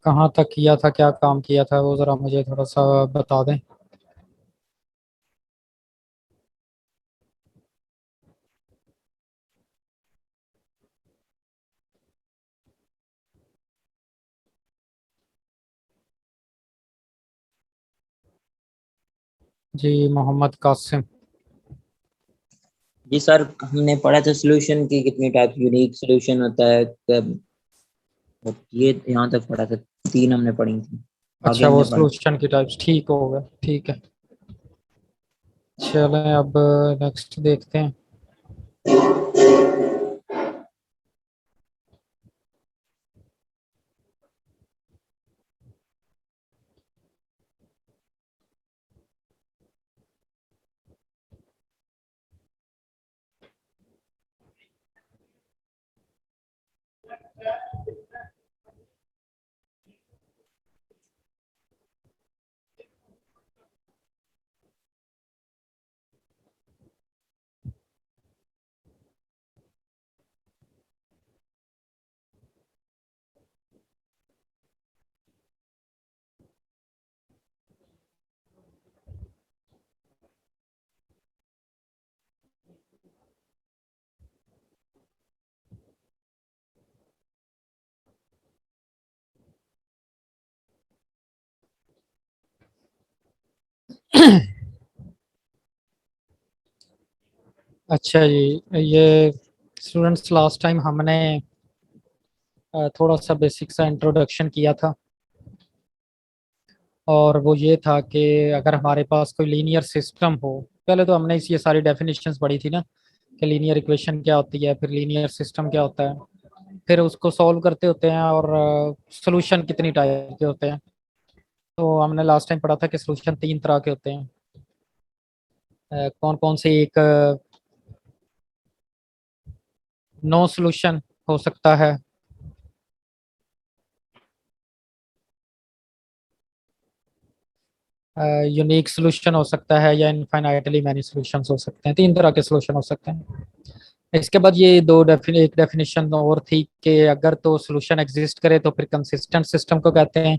कहाँ तक किया था, क्या काम किया था, वो ज़रा मुझे थोड़ा सा बता दें। जी, मोहम्मद कासिम। जी सर, हमने पढ़ा था सोल्यूशन की कितनी टाइप यूनिक सोल्यूशन होता है ये यहाँ तक पढ़ा था। तीन हमने पढ़ी थी। आगे अच्छा, वो हमने पढ़ा। सॉल्यूशन की टाइप्स, ठीक हो गया, ठीक है। चलें अब नेक्स्ट देखते हैं। अच्छा जी, ये स्टूडेंट्स लास्ट टाइम हमने थोड़ा सा बेसिक सा इंट्रोडक्शन किया था। और वो ये था कि अगर हमारे पास कोई लीनियर सिस्टम हो, पहले तो हमने ये सारी डेफिनेशंस पढ़ी थी ना, कि लीनियर इक्वेशन क्या होती है, फिर लीनियर सिस्टम क्या होता है, फिर उसको सॉल्व करते होते हैं, और सोल्यूशन कितनी टाइप के होते हैं। तो हमने लास्ट टाइम पढ़ा था कि सोल्यूशन तीन तरह के होते हैं। कौन कौन से? एक नो सोल्यूशन हो सकता है, यूनिक सोल्यूशन हो सकता है, या इनफाइनाइटली मैनी सॉल्यूशंस हो सकते हैं। तीन तरह के सोल्यूशन हो सकते हैं। इसके बाद ये एक डेफिनेशन और थी कि अगर तो सोल्यूशन एग्जिस्ट करे तो फिर कंसिस्टेंट सिस्टम को कहते हैं,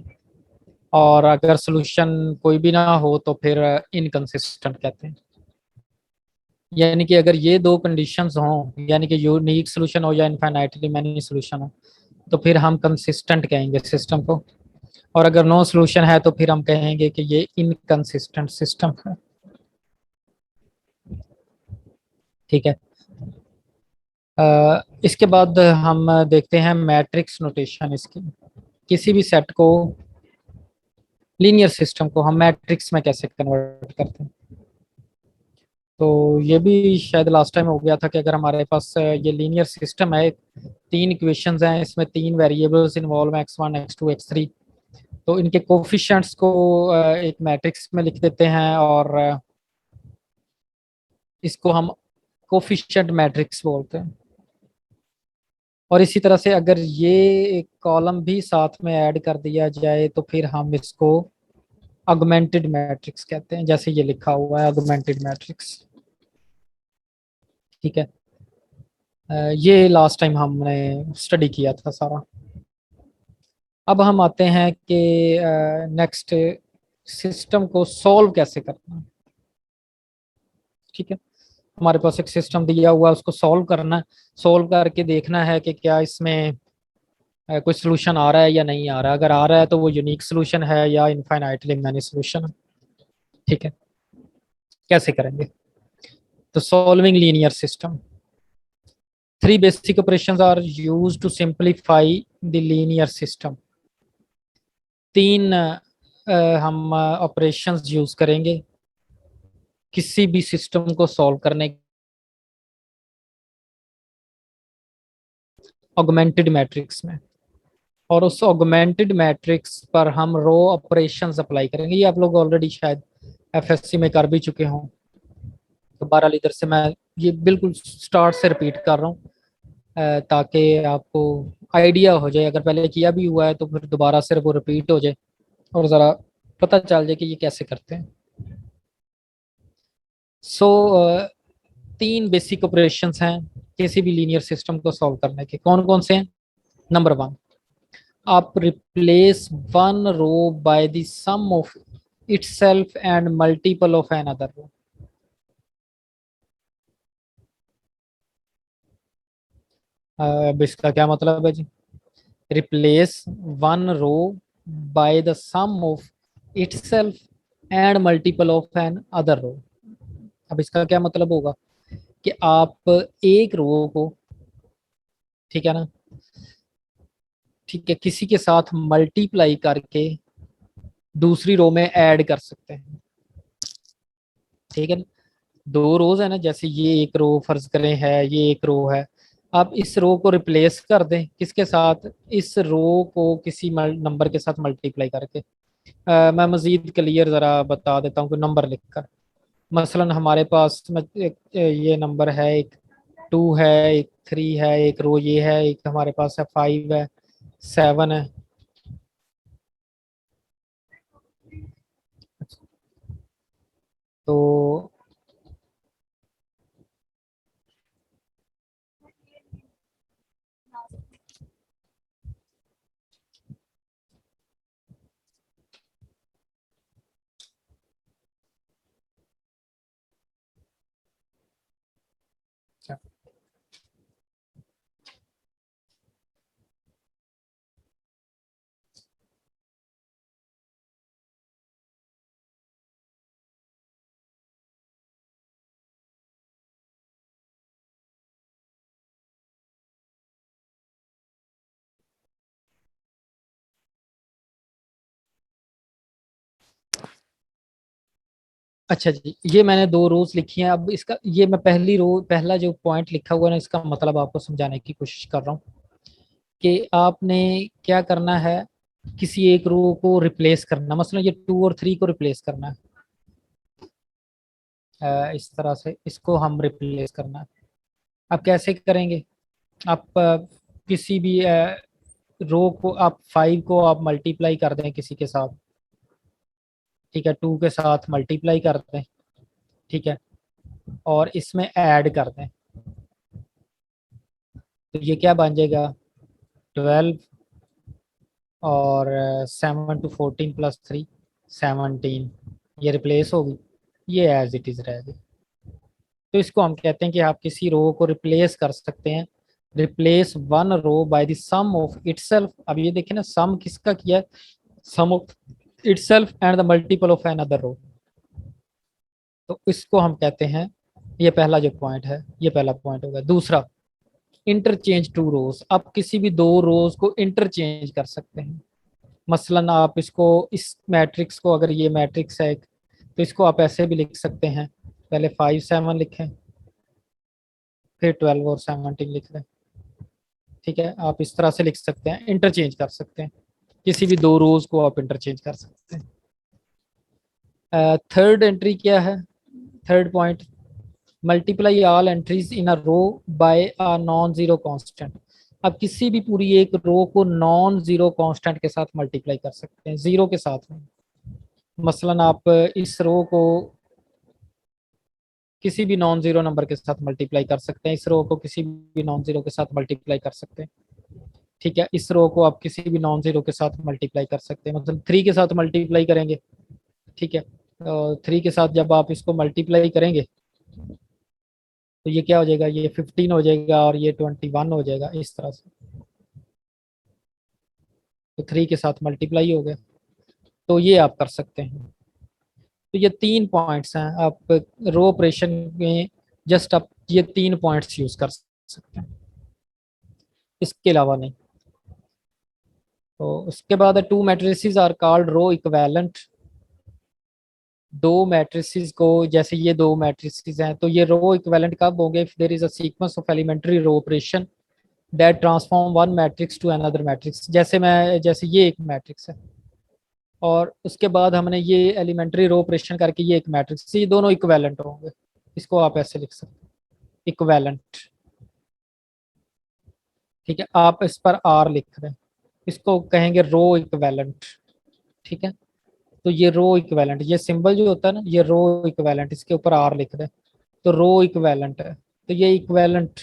और अगर सोल्यूशन कोई भी ना हो तो फिर इनकंसिस्टेंट कहते हैं। यानी कि अगर ये दो कंडीशंस हों, यानी कि यूनिक सोल्यूशन हो या इनफाइनाइटली मैनी सोल्यूशन हो, तो फिर हम कंसिस्टेंट कहेंगे सिस्टम को। और अगर नो सोल्यूशन है तो फिर हम कहेंगे कि ये इनकंसिस्टेंट सिस्टम है। ठीक है। इसके बाद हम देखते हैं मैट्रिक्स नोटेशन इसकी। किसी भी सेट को, लीनियर सिस्टम को हम मैट्रिक्स में कैसे कन्वर्ट करते हैं। तो ये भी शायद लास्ट टाइम हो गया था कि अगर हमारे पास ये लीनियर सिस्टम है, तीन इक्वेशंस हैं, इसमें तीन वेरिएबल्स इन्वॉल्व हैं, x1 x2 x3। तो इनके कोफिशिएंट्स को एक मैट्रिक्स में लिख देते हैं, और इसको हम कोफिशिएंट मैट्रिक्स बोलते हैं। और इसी तरह से अगर ये एक कॉलम भी साथ में ऐड कर दिया जाए तो फिर हम इसको ऑगमेंटेड मैट्रिक्स कहते हैं, जैसे ये लिखा हुआ है ऑगमेंटेड मैट्रिक्स। ठीक है। ये लास्ट टाइम हमने स्टडी किया था सारा। अब हम आते हैं कि नेक्स्ट, सिस्टम को सॉल्व कैसे करना है। ठीक है। हमारे पास एक सिस्टम दिया हुआ है, उसको सॉल्व करना है। सॉल्व करके देखना है कि क्या इसमें कोई सोल्यूशन आ रहा है या नहीं आ रहा है। अगर आ रहा है तो वो यूनिक सोल्यूशन है या इनफाइनाइटली मैनी सोल्यूशन है। ठीक है। कैसे करेंगे? तो solving linear system, three basic operations are used to simplify the linear system. तीन हम ऑपरेशंस यूज करेंगे किसी भी सिस्टम को सॉल्व करने। ऑगमेंटेड मैट्रिक्स में, और उस ऑगमेंटेड मैट्रिक्स पर हम रो ऑपरेशंस अप्लाई करेंगे। ये आप लोग ऑलरेडी शायद एफएससी में कर भी चुके हों। तो बहरहाल इधर से मैं ये बिल्कुल स्टार्ट से रिपीट कर रहा हूँ, ताकि आपको आइडिया हो जाए। अगर पहले किया भी हुआ है तो फिर दोबारा से वो रिपीट हो जाए, और ज़रा पता चल जाए कि ये कैसे करते हैं। सो तीन बेसिक ऑपरेशंस हैं किसी भी लीनियर सिस्टम को सॉल्व करने के। कौन कौन से हैं? नंबर वन, आप replace one row by the sum of itself and multiple of another row। अब इसका क्या मतलब है जी? Replace one row by the sum of itself and multiple of another row. अब इसका क्या मतलब होगा कि आप एक रो को, ठीक है ना, ठीक है, किसी के साथ मल्टीप्लाई करके दूसरी रो में ऐड कर सकते हैं। ठीक है ना, दो रोज है ना, जैसे ये एक रो फर्ज करें है, ये एक रो है। आप इस रो को रिप्लेस कर दें किसके साथ, इस रो को किसी नंबर के साथ मल्टीप्लाई करके। मैं मजीद क्लियर जरा बता देता हूँ कि नंबर लिखकर। मसलन हमारे पास ये नंबर है, एक टू है, एक थ्री है, एक रो ये है, एक हमारे पास है फाइव है, सेवन है। तो अच्छा जी, ये मैंने दो रोज लिखी हैं। अब इसका ये मैं पहली रो, पहला जो पॉइंट लिखा हुआ है ना, इसका मतलब आपको समझाने की कोशिश कर रहा हूँ कि आपने क्या करना है, किसी एक रो को रिप्लेस करना, मसलन ये टू और थ्री को रिप्लेस करना है। इस तरह से इसको हम रिप्लेस करना है। आप कैसे करेंगे? आप किसी भी रो को, आप फाइव को आप मल्टीप्लाई कर दें किसी के साथ, ठीक है, टू के साथ मल्टीप्लाई कर दें, ठीक है, और इसमें ऐड कर दें, तो ये क्या बन जाएगा, 12, और 7 to 14 प्लस थ्री 17, ये रिप्लेस होगी, ये एज इट इज रहेगी। तो इसको हम कहते हैं कि आप किसी रो को रिप्लेस कर सकते हैं। Replace one row by the sum of itself. अब ये देखिए ना, सम किसका किया है, sum of itself and the multiple of another row. तो इसको हम कहते हैं, ये पहला जो पॉइंट है, ये पहला पॉइंट होगा। दूसरा, इंटरचेंज टू रोज। आप किसी भी दो रोज को इंटरचेंज कर सकते हैं। मसलन आप इसको, इस मैट्रिक्स को, अगर ये मैट्रिक्स है एक, तो इसको आप ऐसे भी लिख सकते हैं, पहले 5 7 लिखें, फिर 12 और 17 लिख लें। ठीक है, आप इस तरह से लिख सकते हैं, इंटरचेंज कर सकते हैं, किसी भी दो रोज को आप इंटरचेंज कर सकते हैं। थर्ड एंट्री क्या है, third point, multiply all entries in a row by a non zero constant. आप किसी भी पूरी एक रो को नॉन जीरो कांस्टेंट के साथ मल्टीप्लाई कर सकते हैं, जीरो के साथ में। मसलन आप इस रो को किसी भी नॉन जीरो नंबर के साथ मल्टीप्लाई कर सकते हैं, इस रो को किसी भी नॉन जीरो के साथ मल्टीप्लाई कर सकते हैं। ठीक है, इस रो को आप किसी भी नॉन जीरो के साथ मल्टीप्लाई कर सकते हैं, मतलब थ्री के साथ मल्टीप्लाई करेंगे। ठीक है, थ्री के साथ जब आप इसको मल्टीप्लाई करेंगे, तो ये क्या हो जाएगा, ये 15 हो जाएगा और ये 21 हो जाएगा, इस तरह से। तो थ्री के साथ मल्टीप्लाई हो गया, तो ये आप कर सकते हैं। तो ये तीन पॉइंट्स हैं, आप रो ऑपरेशन में जस्ट आप ये तीन पॉइंट्स यूज कर सकते हैं, इसके अलावा नहीं। तो उसके बाद two matrices are called row equivalent. दो मैट्रिसेस को, जैसे ये दो मैट्रिसेस हैं, तो ये रो इक्विवेलेंट कब होंगे, if there is a sequence of elementary row operation that transform one matrix to another matrix. जैसे ये एक मैट्रिक्स है, और उसके बाद हमने ये एलिमेंट्री रो ऑपरेशन करके ये एक मैट्रिक्स, ये दोनों इक्विवेलेंट होंगे। इसको आप ऐसे लिख सकते हैं, इक्विवेलेंट। ठीक है, आप इस पर आर लिख रहे हैं, इसको कहेंगे रो इक्विवेलेंट। ठीक है, तो ये रो इक्विवेलेंट, ये सिंबल जो होता है ना, ये रो इक्विवेलेंट, इसके ऊपर आर लिख रहे हैं, तो रो इक्विवेलेंट है। तो ये इक्विवेलेंट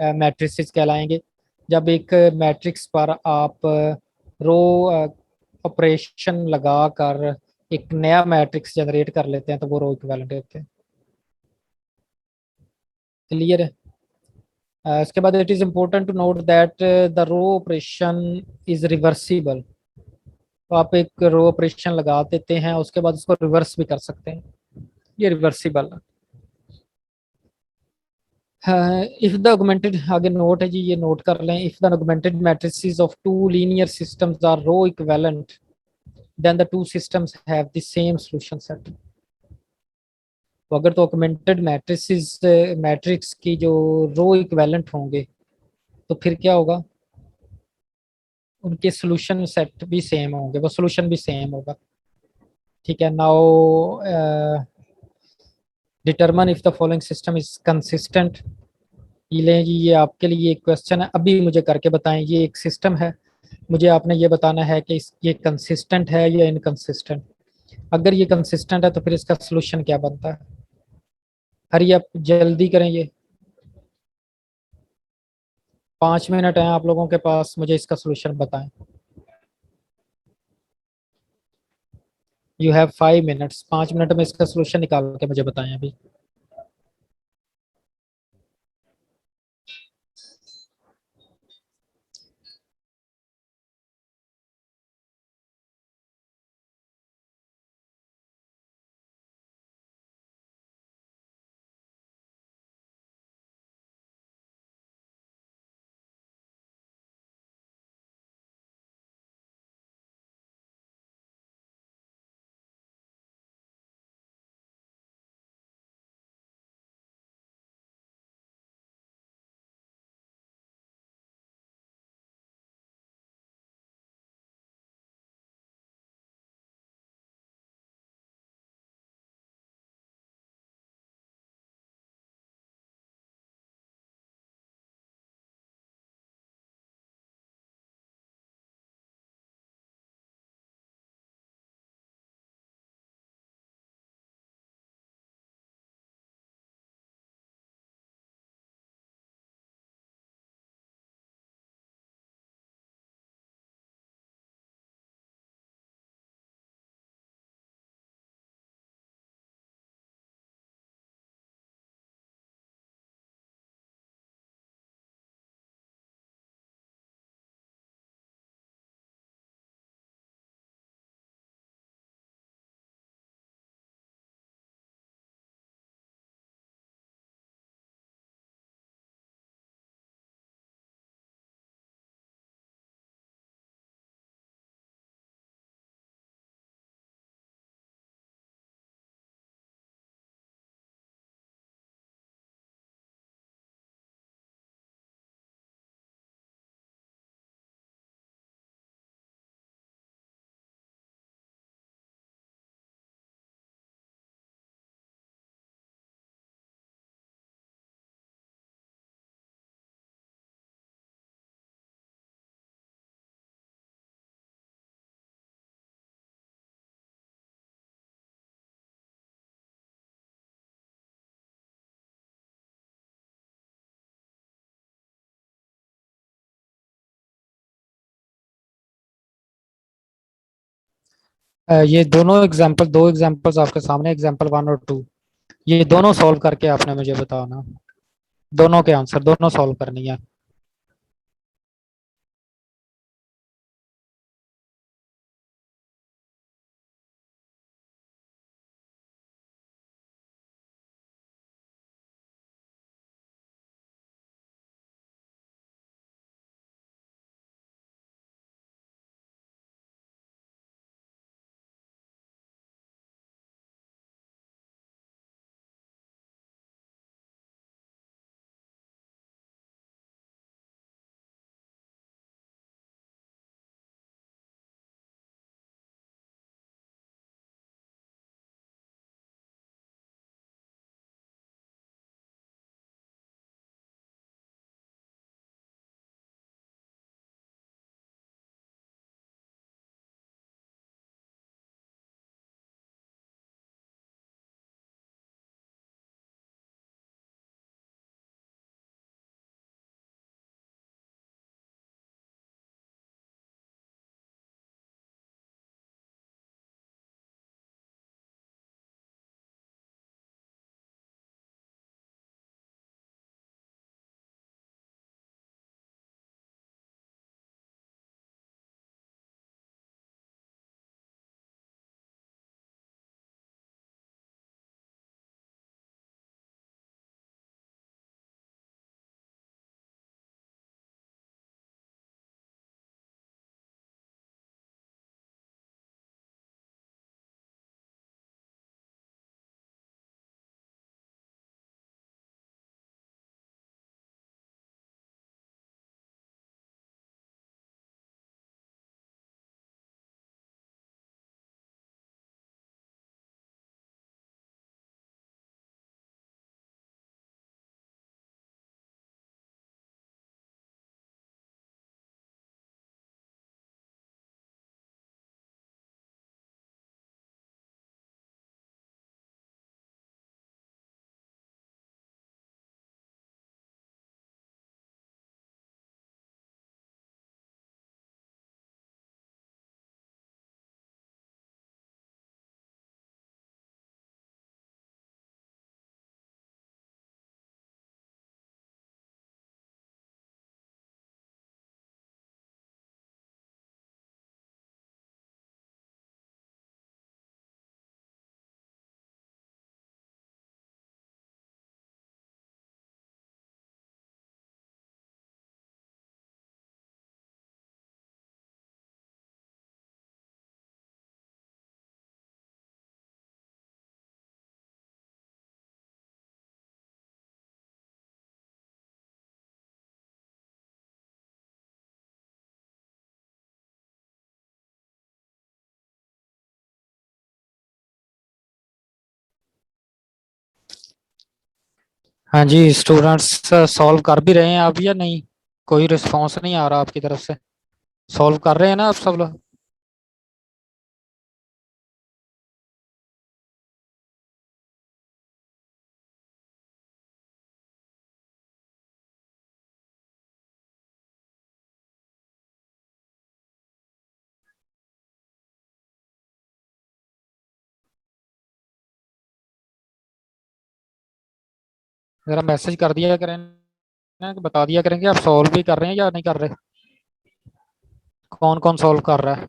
मैट्रिसेस कहलाएंगे। जब एक मैट्रिक्स पर आप रो ऑपरेशन लगाकर एक नया मैट्रिक्स जनरेट कर लेते हैं तो वो रो इक्विवेलेंट होते हैं। क्लियर है। इसके बाद it is important to note that the row operation is reversible. तो आप एक रो ऑपरेशन लगा देते हैं, उसके बाद उसको रिवर्स भी कर सकते हैं, ये रिवर्सिबल है। इफ द ऑगमेंटेड, आगे नोट है जी, ये नोट कर लें। If the augmented matrices of two linear systems are row equivalent then the two systems have the same solution set. तो अगर तो ऑगमेंटेड मैट्रिसेस मैट्रिक्स की जो रो इक्विवेलेंट होंगे तो फिर क्या होगा, उनके सॉल्यूशन सेट भी सेम होंगे, वो सॉल्यूशन भी सेम होगा। ठीक है। Now determine if the following system is consistent. ये लें जी, ये आपके लिए एक क्वेश्चन है, अभी मुझे करके बताएं। ये एक सिस्टम है, मुझे आपने ये बताना है कि ये कंसिस्टेंट है या इनकंसिस्टेंट। अगर ये कंसिस्टेंट है तो फिर इसका सोल्यूशन क्या बनता है। हरी आप जल्दी करें, ये 5 मिनट हैं आप लोगों के पास, मुझे इसका सोल्यूशन बताएं। यू हैव 5 मिनट्स, 5 मिनट में इसका सोल्यूशन निकाल के मुझे बताएं अभी। ये दोनों एग्जांपल, दो एग्जांपल्स आपके सामने, एग्जांपल 1 और 2, ये दोनों सॉल्व करके आपने मुझे बताना। दोनों के आंसर दोनों सॉल्व करनी है। हाँ जी, स्टूडेंट्स सॉल्व कर भी रहे हैं अब या नहीं? कोई रिस्पांस नहीं आ रहा आपकी तरफ से। सॉल्व कर रहे हैं ना आप सब लोग? जरा मैसेज कर दिया करें ना, कि बता दिया करेंगे आप सॉल्व भी कर रहे हैं या नहीं कर रहे। कौन कौन सॉल्व कर रहा है?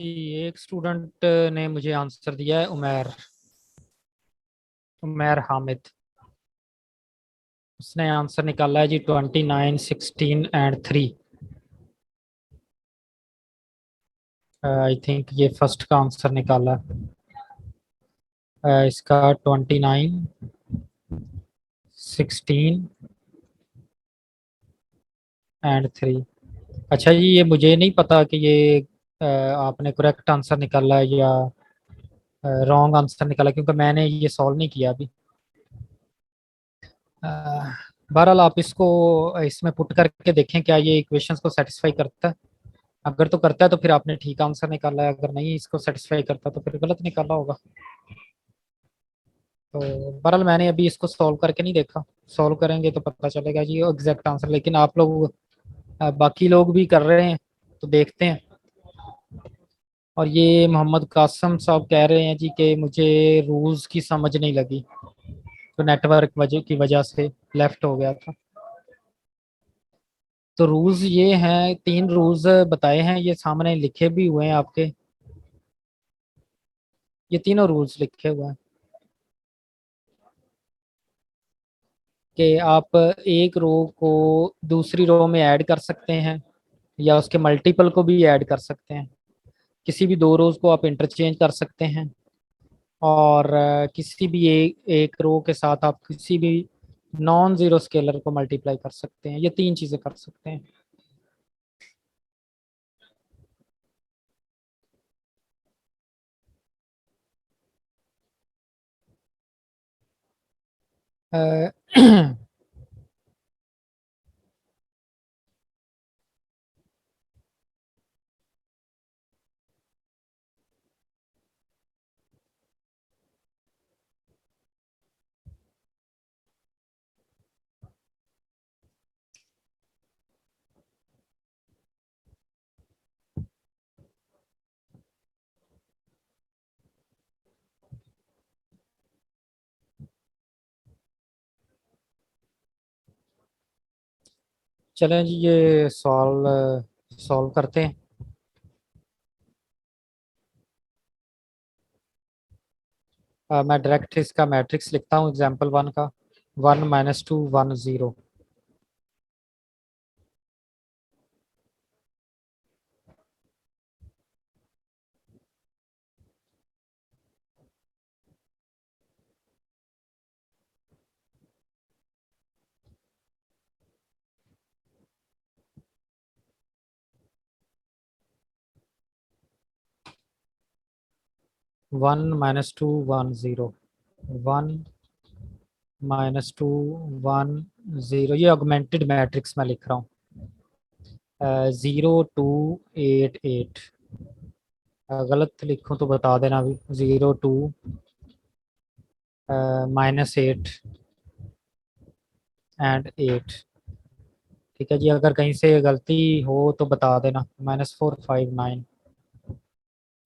एक स्टूडेंट ने मुझे आंसर दिया है, उमैर। उमैर हामिद। उसने आंसर निकाला है जी 29, 16 एंड 3। आई थिंक ये फर्स्ट का आंसर निकाला है। इसका 29, 16 एंड 3। अच्छा जी, ये मुझे नहीं पता कि ये आपने करेक्ट आंसर निकाला है या रॉन्ग आंसर निकाला, क्योंकि मैंने ये सॉल्व नहीं किया अभी। बहरहाल आप इसको इसमें पुट करके देखें क्या ये इक्वेशंस को सेटिस्फाई करता है। अगर तो करता है तो फिर आपने ठीक आंसर निकाला है, अगर नहीं इसको सेटिस्फाई करता तो फिर गलत निकाला होगा। तो बहरहाल मैंने अभी इसको सॉल्व करके नहीं देखा, सॉल्व करेंगे तो पता चलेगा जी एग्जैक्ट आंसर। लेकिन आप लोग बाकी लोग भी कर रहे हैं तो देखते हैं। और ये मोहम्मद कासम साहब कह रहे हैं जी कि मुझे रूल्स की समझ नहीं लगी, तो नेटवर्क वजह की वजह से लेफ्ट हो गया था। तो रूल्स ये हैं, 3 रूल्स बताए हैं, ये सामने लिखे भी हुए हैं आपके, ये तीनों रूल्स लिखे हुए हैं कि आप एक रो को दूसरी रो में ऐड कर सकते हैं या उसके मल्टीपल को भी ऐड कर सकते हैं। किसी भी 2 रोज को आप इंटरचेंज कर सकते हैं। और किसी भी एक रो के साथ आप किसी भी नॉन जीरो स्केलर को मल्टीप्लाई कर सकते हैं। ये 3 चीजें कर सकते हैं। अ, चलें जी ये सॉल्व सॉल्व करते हैं। मैं डायरेक्ट इसका मैट्रिक्स लिखता हूँ एग्जाम्पल 1 का। 1 - 2 1 0। 1 - 2 1 0। 1 - 2 1 0, ये ऑगमेंटेड मैट्रिक्स में लिख रहा हूँ। 0 2 8 8। गलत लिखूं तो बता देना अभी। 0 2 -8 ठीक है जी, अगर कहीं से गलती हो तो बता देना। -4 5 9।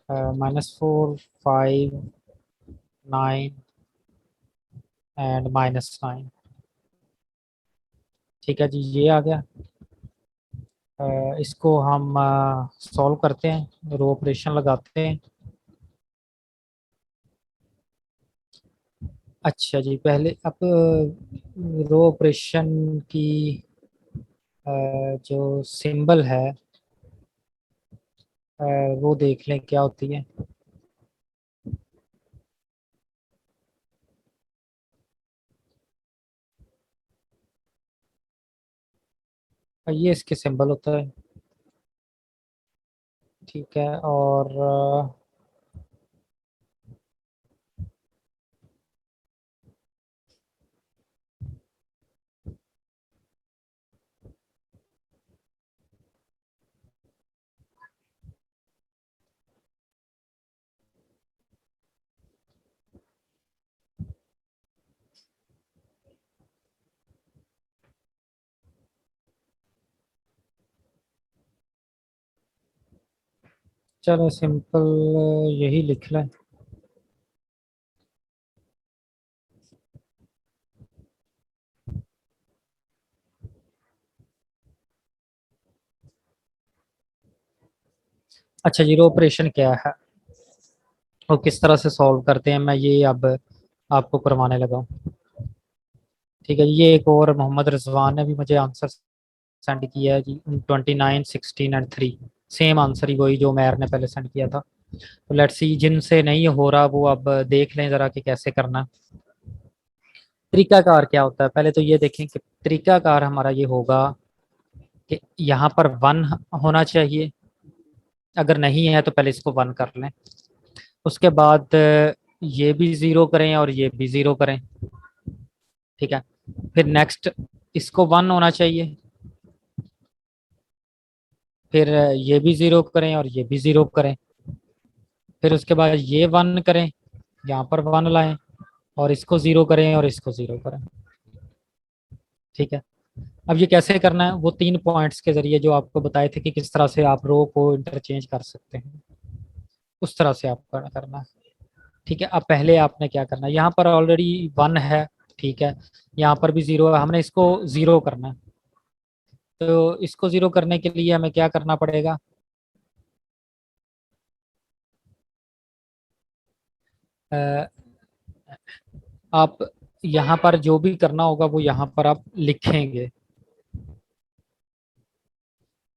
-4 5 9 एंड -9। ठीक है जी, ये आ गया। इसको हम सॉल्व करते हैं, रो ऑपरेशन लगाते हैं। अच्छा जी, पहले अब रो ऑपरेशन की जो सिंबल है वो देख लें क्या होती है। ये इसके सिंबल होता है। ठीक है, और चलो सिंपल यही लिख लें। अच्छा जी, रो ऑपरेशन क्या है और किस तरह से सॉल्व करते हैं, मैं ये अब आपको करवाने लगा हूँ। ठीक है, ये एक और मोहम्मद रिजवान ने भी मुझे आंसर सेंड किया है जी। 29 16 एंड 3 सेम आंसर ही, वही जो मैर ने पहले सेंड किया था। तो लेट्स सी, जिनसे नहीं हो रहा वो अब देख लें जरा कि कैसे करना है। तरीकाकार क्या होता है, पहले तो ये देखें कि तरीकाकार हमारा ये होगा कि यहाँ पर 1 होना चाहिए। अगर नहीं है तो पहले इसको 1 कर लें। उसके बाद ये भी 0 करें और ये भी 0 करें। ठीक है, फिर नेक्स्ट इसको 1 होना चाहिए, फिर ये भी 0 करें और ये भी 0 करें, फिर उसके बाद ये 1 करें, यहाँ पर 1 लाएं, और इसको 0 करें और इसको 0 करें। ठीक है, अब ये कैसे करना है, वो 3 पॉइंट्स के जरिए जो आपको बताए थे कि किस तरह से आप रो को इंटरचेंज कर सकते हैं, उस तरह से आपको करना है। ठीक है, अब पहले आपने क्या करना है, यहाँ पर ऑलरेडी 1 है, ठीक है, यहाँ पर भी 0 है, हमने इसको 0 करना है। तो इसको 0 करने के लिए हमें क्या करना पड़ेगा, अ, आप यहाँ पर जो भी करना होगा वो यहाँ पर आप लिखेंगे।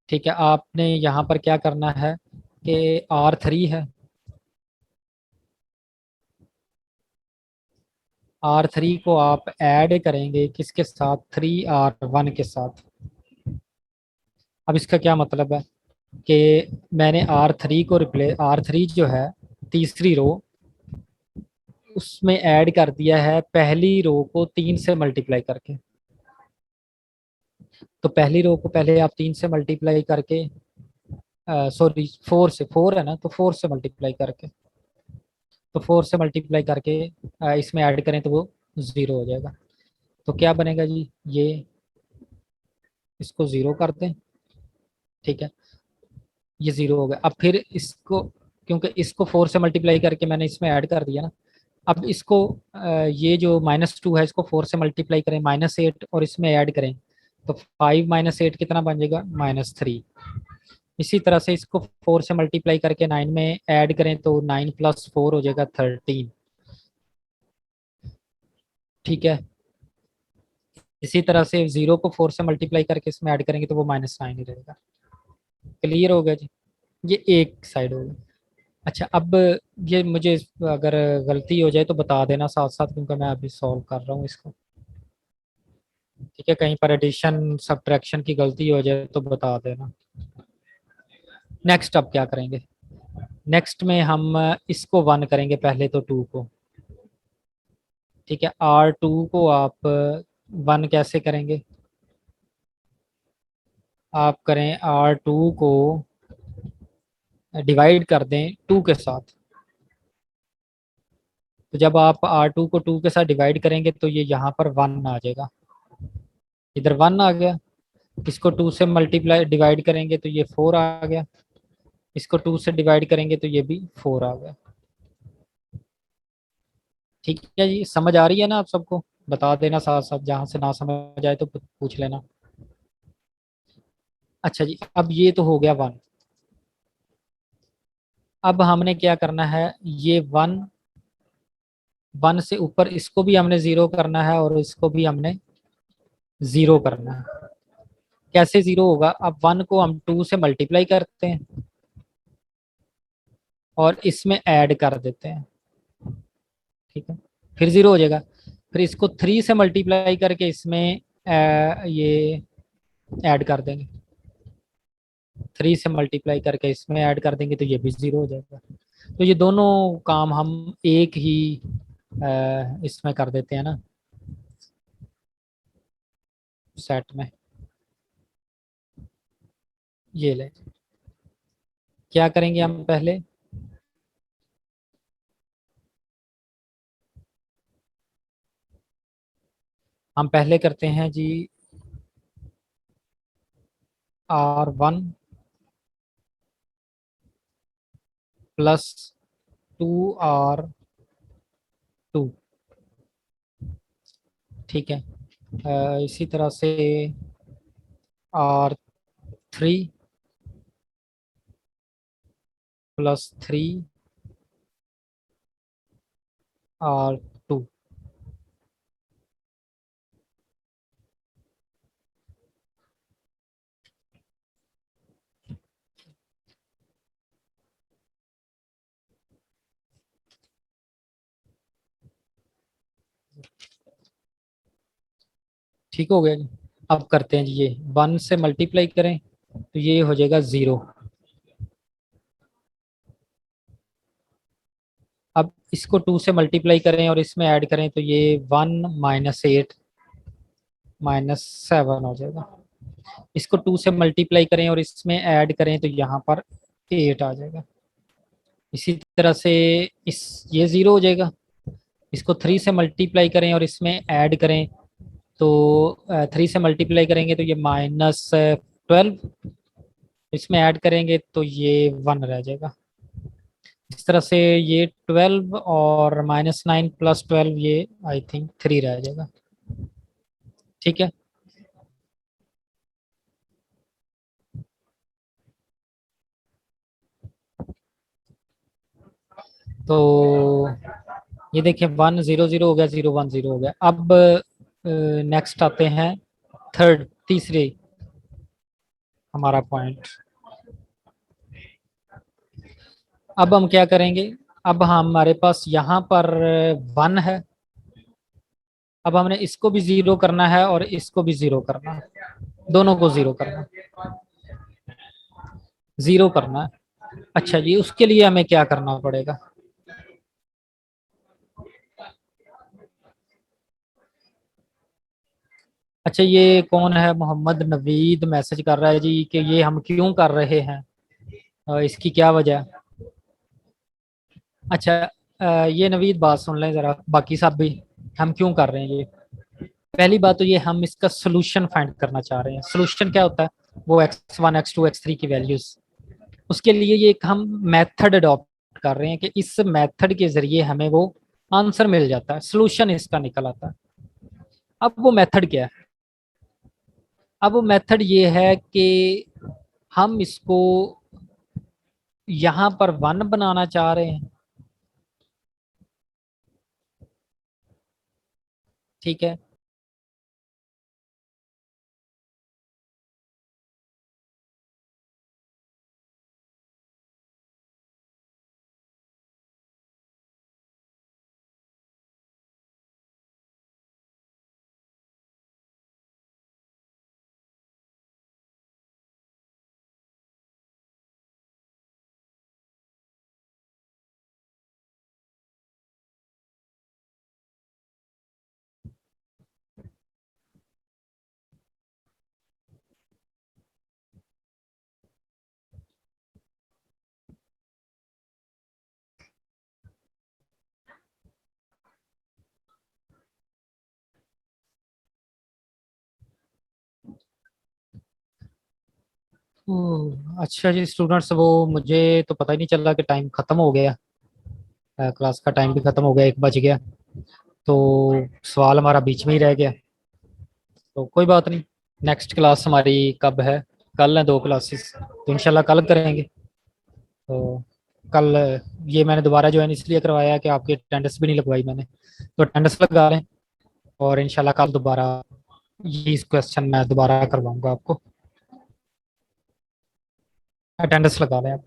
ठीक है, आपने यहाँ पर क्या करना है कि R3 है, R3 को आप ऐड करेंगे किसके साथ, 3R1 के साथ। अब इसका क्या मतलब है कि मैंने R3 को रिप्लेस, R3 जो है तीसरी रो, उसमें ऐड कर दिया है पहली रो को 3 से मल्टीप्लाई करके। तो पहली रो को पहले आप 3 से मल्टीप्लाई करके, सॉरी 4 से, 4 है ना, तो 4 से मल्टीप्लाई करके, तो 4 से मल्टीप्लाई करके इसमें ऐड करें तो वो 0 हो जाएगा। तो क्या बनेगा जी, ये इसको 0 कर दें, ठीक है, ये 0 हो गया। अब फिर इसको, क्योंकि इसको 4 से मल्टीप्लाई करके मैंने इसमें ऐड कर दिया ना, अब इसको ये जो -2 है इसको 4 से मल्टीप्लाई करें, -8, और इसमें ऐड करें तो 5 -8 कितना बन जाएगा, -3। इसी तरह से इसको 4 से मल्टीप्लाई करके 9 में ऐड करें तो 9 + 4 हो जाएगा 13। ठीक है, इसी तरह से 0 को 4 से मल्टीप्लाई करके इसमें ऐड करेंगे तो वो -9 ही रहेगा। क्लियर हो गया जी, ये एक साइड हो गई। अच्छा, अब ये मुझे अगर गलती हो जाए तो बता देना साथ साथ, क्योंकि मैं अभी सॉल्व कर रहा हूँ इसको। ठीक है, कहीं पर एडिशन सब्ट्रैक्शन की गलती हो जाए तो बता देना। नेक्स्ट अब क्या करेंगे, नेक्स्ट में हम इसको 1 करेंगे पहले, तो 2 को। ठीक है, R2 को आप 1 कैसे करेंगे, आप करें R2 को डिवाइड कर दें 2 के साथ। तो जब आप R2 को 2 के साथ डिवाइड करेंगे तो ये यहाँ पर 1 आ जाएगा, इधर 1 आ गया। इसको 2 से मल्टीप्लाई डिवाइड करेंगे तो ये 4 आ गया, इसको 2 से डिवाइड करेंगे तो ये भी 4 आ गया। ठीक है जी, समझ आ रही है ना आप सबको, बता देना साथ साथ, जहाँ से ना समझ आए तो पूछ लेना। अच्छा जी, अब ये तो हो गया 1। अब हमने क्या करना है, ये 1, 1 से ऊपर इसको भी हमने 0 करना है और इसको भी हमने 0 करना है। कैसे 0 होगा, अब 1 को हम 2 से मल्टीप्लाई करते हैं और इसमें ऐड कर देते हैं। ठीक है, फिर 0 हो जाएगा। फिर इसको 3 से मल्टीप्लाई करके इसमें ये ऐड कर देंगे, 3 से मल्टीप्लाई करके इसमें ऐड कर देंगे तो ये भी 0 हो जाएगा। तो ये दोनों काम हम एक ही इसमें कर देते हैं ना, सेट में। ये ले, क्या करेंगे हम पहले, हम पहले करते हैं जी R1 + 2R2। ठीक है, इसी तरह से R3 + 3R2। ठीक हो गया जी, अब करते हैं जी, ये 1 से मल्टीप्लाई करें तो ये हो जाएगा 0। अब इसको 2 से मल्टीप्लाई करें और इसमें ऐड करें तो ये 1 - 8 -7 हो जाएगा। इसको 2 से मल्टीप्लाई करें और इसमें ऐड करें तो यहाँ पर 8 आ जाएगा। इसी तरह से इस ये 0 हो जाएगा। इसको 3 से मल्टीप्लाई करें और इसमें ऐड करें तो 3 से मल्टीप्लाई करेंगे तो ये -12, इसमें ऐड करेंगे तो ये 1 रह जाएगा। इस तरह से ये 12 और -9 + 12 ये आई थिंक 3 रह जाएगा। ठीक है, तो ये देखिए 1 0 0 हो गया, 0 1 0 हो गया। अब नेक्स्ट आते हैं तीसरे हमारा पॉइंट। अब हम क्या करेंगे, अब हमारे पास यहाँ पर 1 है। अब हमने इसको भी 0 करना है और इसको भी 0 करना है, दोनों को 0 करना है, 0 करना है। अच्छा जी, उसके लिए हमें क्या करना पड़ेगा? अच्छा, ये कौन है? मोहम्मद नवीद मैसेज कर रहा है जी कि ये हम क्यों कर रहे हैं, इसकी क्या वजह? अच्छा, ये नवीद बात सुन लें जरा, बाकी सब भी। हम क्यों कर रहे हैं ये? पहली बात तो ये, हम इसका सोल्यूशन फाइंड करना चाह रहे हैं। सोल्यूशन क्या होता है? वो x1 x2 x3 की वैल्यूज। उसके लिए ये एक हम मेथड अडॉप्ट कर रहे हैं कि इस मेथड के जरिए हमें वो आंसर मिल जाता है, सोल्यूशन इसका निकल आता है। अब वो मेथड क्या है? अब वो मेथड ये है कि हम इसको यहाँ पर 1 बनाना चाह रहे हैं। ठीक है, अच्छा जी स्टूडेंट्स, वो मुझे तो पता ही नहीं चला कि टाइम खत्म हो गया। क्लास का टाइम भी खत्म हो गया, 1 बज गया। तो सवाल हमारा बीच में ही रह गया। तो कोई बात नहीं, नेक्स्ट क्लास हमारी कब है? कल है 2 क्लासेस, तो इंशाल्लाह कल करेंगे। तो कल ये मैंने दोबारा ज्वाइन इसलिए करवाया कि आपकी अटेंडेंस भी नहीं लगवाई मैंने, तो अटेंडेंस लगा लें। और इंशाल्लाह कल दोबारा ये इस क्वेश्चन मैं दोबारा करवाऊंगा आपको। अटेंडेंस लगा लें आप।